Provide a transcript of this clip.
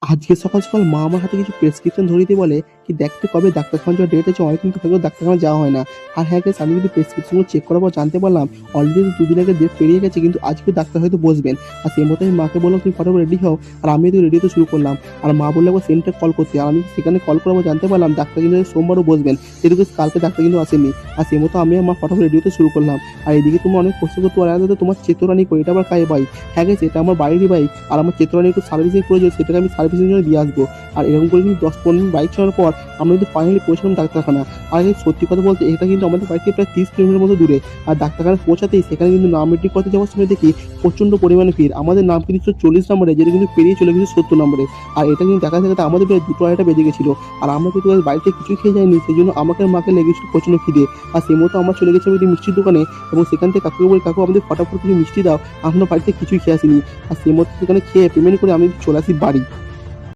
আজকে সকাল, সকাল মা আমার হাতে কিছু প্রেসক্রিপশন ধরিয়ে দিয়ে বলে কি, "দেখ তো কবে ডাক্তারখানা যাওয়ার ডেট আছে, অনেকদিন তো হয়ে গেল ডাক্তারখানা যাওয়া হয় না।" আর হ্যাঁ গাইস, আমি কিন্তু প্রেসক্রিপশনগুলো চেক করার পর জানতে পারলাম অলরেডি ২ দিন আগে ডেট পেরিয়ে গেছে, কিন্তু আজকেও ডাক্তার হয়তো বসবেন। আর সেই মতো আমি মাকে বললাম, "তুমি ফটাফট রেডি হও।" আর আমি তো রেডি হতে শুরু করলাম। আর মা বলল একবার সেন্টারে কল করতে। আর আমি সেখানে কল করার পর জানতে পারলাম ডাক্তার কিন্তু সোমবারও বসবেন। যেহেতু guys কালকে ডাক্তার কিন্তু আসেনি। আর সেই মতো আমি আর মা ফটাফট রেডি হতে শুরু করলাম। আর এদিকে তোমরা অনেক প্রশ্ন করতে পারো, "দাদা তোমার চেতনানি কই? এটা আবার কার বাইক?" হ্যাঁ গাইস, এটা আমার বাড়িরই বাইক। আর আমার চেতনানি একটু সার্ভিসিং প্রয়োজন, সেটাকে আমি সার্ভিসিং এর জন্য দিয়ে আসবো। আর এরকম করে কিন্তু ১০-১৫ মিনিট বাইক চালানোর পর আমরা কিন্তু ফাইনালি পৌঁছালাম ডাক্তারখানা। আর এই সত্যি কথা বলতে এটা কিন্তু আমাদের বাড়ি থেকে প্রায় ৩০ কিলোমিটার মতো দূরে। আর ডাক্তারখানায় পৌঁছাতেই সেখানে কিন্তু নাম এন্ট্রি করতে যাওয়ার সময় দেখি প্রচণ্ড পরিমাণে ভিড়। আমাদের নাম কিন্তু ছিল ৪০ নম্বরে, যেটা কিন্তু পেরিয়ে চলে গেছে ৭০ নম্বরে। আর এটা কিন্তু দেখাতে, দেখাতে আমাদের প্রায় ২টো ২.৫টা বেজে গেছিল। আর আমরা কিন্তু বাড়ি থেকে কিছুই খেয়ে যাইনি। সেজন্য আমাকে আর মাকে লেগেছিল প্রচণ্ড খিদে। আর সেই মতো আমরা চলে গেছিলাম একটি মিষ্টির দোকানে এবং সেখান থেকে কাকুকে বলি, "কাকু আমাদের ফটাফট কিছু মিষ্টি দাও। আমরা বাড়িতে কিছুই খেয়ে আসিনি।" আর সেই মতো সেখানে খেয়ে পেমেন্ট করে আমি চলে আসি বাড়ি।